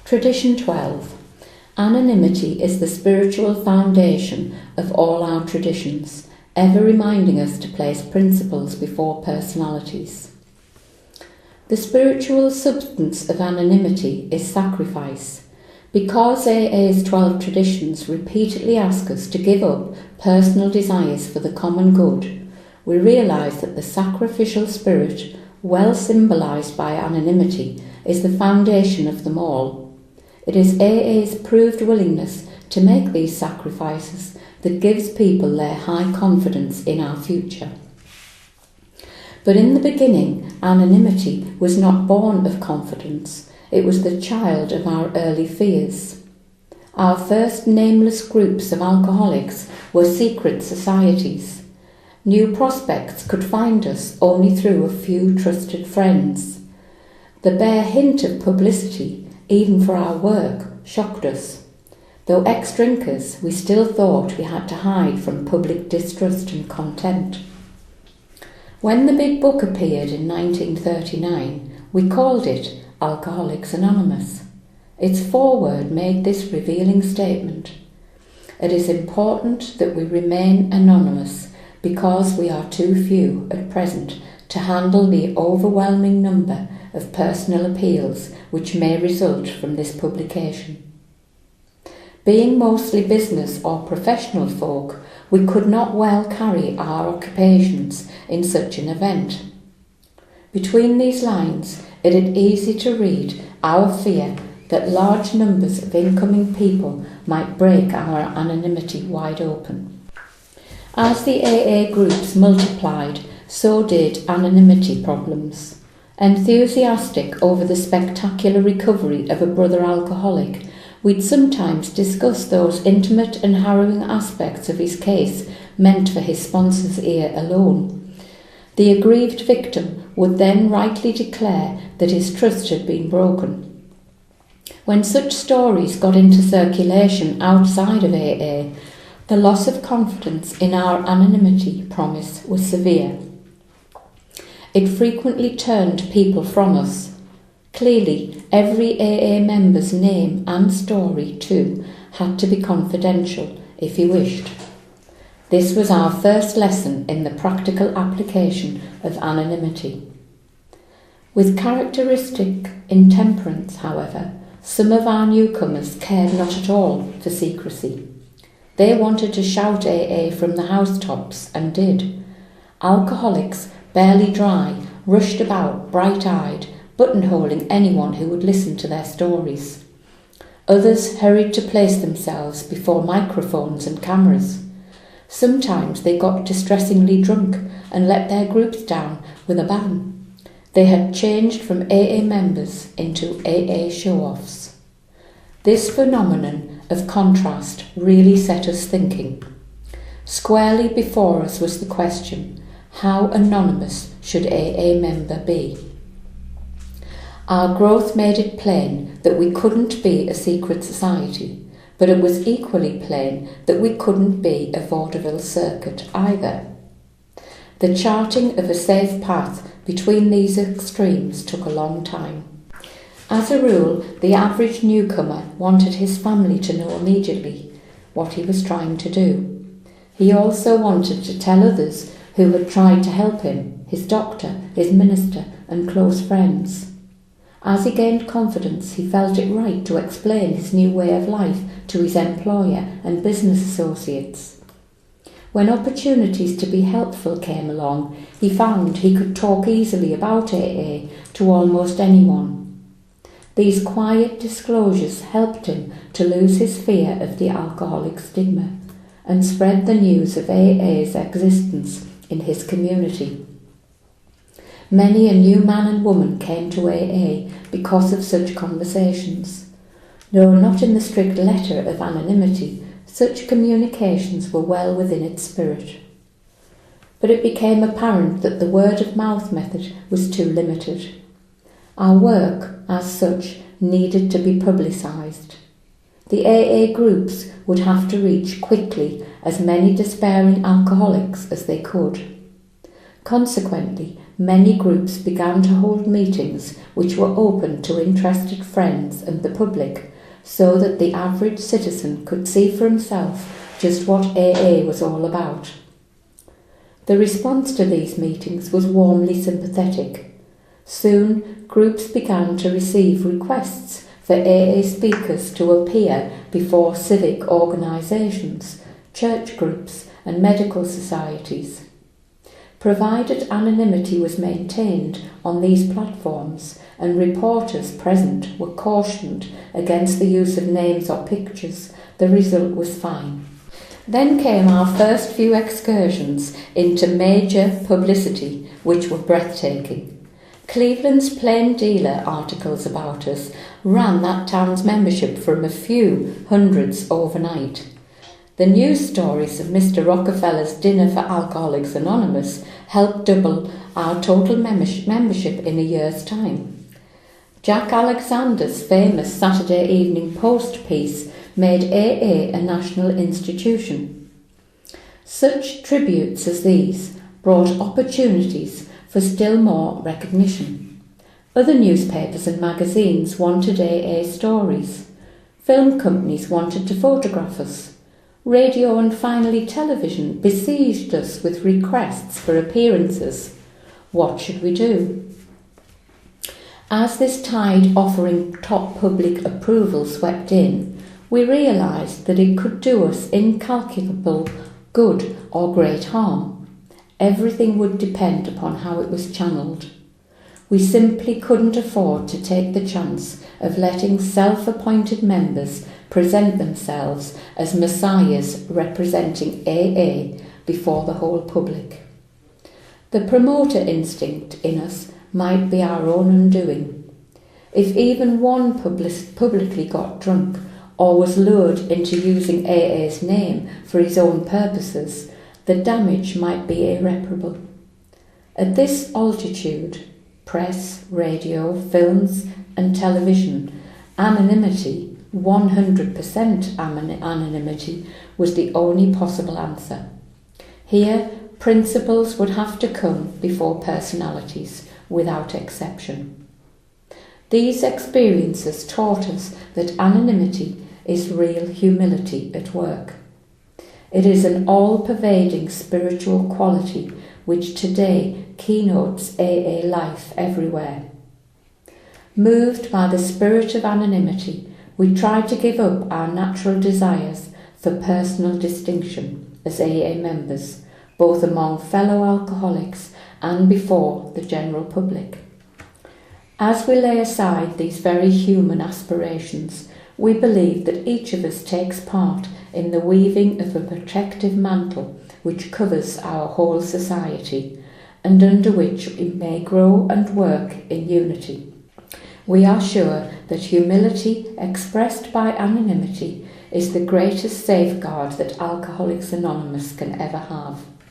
Tradition 12. Anonymity is the spiritual foundation of all our traditions, ever reminding us to place principles before personalities. The spiritual substance of anonymity is sacrifice. Because AA's 12 traditions repeatedly ask us to give up personal desires for the common good, we realise that the sacrificial spirit, well symbolised by anonymity, is the foundation of them all. It is AA's proved willingness to make these sacrifices that gives people their high confidence in our future. But in the beginning, anonymity was not born of confidence. It was the child of our early fears. Our first nameless groups of alcoholics were secret societies. New prospects could find us only through a few trusted friends. The bare hint of publicity, even for our work, shocked us. Though ex-drinkers, we still thought we had to hide from public distrust and contempt. When the Big Book appeared in 1939, we called it Alcoholics Anonymous. Its foreword made this revealing statement: "It is important that we remain anonymous because we are too few at present to handle the overwhelming number of personal appeals which may result from this publication." Being mostly business or professional folk, we could not well carry our occupations in such an event. Between these lines, it is easy to read our fear that large numbers of incoming people might break our anonymity wide open. As the AA groups multiplied, so did anonymity problems. Enthusiastic over the spectacular recovery of a brother alcoholic, we'd sometimes discuss those intimate and harrowing aspects of his case meant for his sponsor's ear alone. The aggrieved victim would then rightly declare that his trust had been broken. When such stories got into circulation outside of AA, the loss of confidence in our anonymity promise was severe. It frequently turned people from us. Clearly, every AA member's name and story, too, had to be confidential if he wished. This was our first lesson in the practical application of anonymity. With characteristic intemperance, however, some of our newcomers cared not at all for secrecy. They wanted to shout AA from the housetops, and did. Alcoholics, barely dry, rushed about bright-eyed, buttonholing anyone who would listen to their stories. Others hurried to place themselves before microphones and cameras. Sometimes they got distressingly drunk and let their groups down with a bang. They had changed from AA members into AA show-offs. This phenomenon of contrast really set us thinking. Squarely before us was the question: how anonymous should AA member be? Our growth made it plain that we couldn't be a secret society, but it was equally plain that we couldn't be a vaudeville circuit either. The charting of a safe path between these extremes took a long time. As a rule, the average newcomer wanted his family to know immediately what he was trying to do. He also wanted to tell others who had tried to help him, his doctor, his minister, and close friends. As he gained confidence, he felt it right to explain his new way of life to his employer and business associates. When opportunities to be helpful came along, he found he could talk easily about AA to almost anyone. These quiet disclosures helped him to lose his fear of the alcoholic stigma and spread the news of AA's existence in his community. Many a new man and woman came to AA because of such conversations. Though not in the strict letter of anonymity, such communications were well within its spirit. But it became apparent that the word-of-mouth method was too limited. Our work, as such, needed to be publicised. The AA groups would have to reach quickly as many despairing alcoholics as they could. Consequently, many groups began to hold meetings which were open to interested friends and the public, so that the average citizen could see for himself just what AA was all about. The response to these meetings was warmly sympathetic. Soon, groups began to receive requests for AA speakers to appear before civic organisations, church groups and medical societies. Provided anonymity was maintained on these platforms and reporters present were cautioned against the use of names or pictures, the result was fine. Then came our first few excursions into major publicity, which were breathtaking. Cleveland's Plain Dealer articles about us ran that town's membership from a few hundreds overnight. The news stories of Mr. Rockefeller's dinner for Alcoholics Anonymous helped double our total membership in a year's time. Jack Alexander's famous Saturday Evening Post piece made AA a national institution. Such tributes as these brought opportunities for still more recognition. Other newspapers and magazines wanted AA stories. Film companies wanted to photograph us. Radio and finally television besieged us with requests for appearances. What should we do? As this tide offering top public approval swept in, we realised that it could do us incalculable good or great harm. Everything would depend upon how it was channelled. We simply couldn't afford to take the chance of letting self-appointed members present themselves as messiahs representing AA before the whole public. The promoter instinct in us might be our own undoing. If even one publicly got drunk or was lured into using AA's name for his own purposes, the damage might be irreparable. At this altitude, press, radio, films and television, anonymity, 100% anonymity, was the only possible answer. Here, principles would have to come before personalities, without exception. These experiences taught us that anonymity is real humility at work. It is an all-pervading spiritual quality which today keynotes AA life everywhere. Moved by the spirit of anonymity, we try to give up our natural desires for personal distinction as AA members, both among fellow alcoholics and before the general public. As we lay aside these very human aspirations, we believe that each of us takes part in the weaving of a protective mantle which covers our whole society, and under which we may grow and work in unity. We are sure that humility expressed by anonymity is the greatest safeguard that Alcoholics Anonymous can ever have.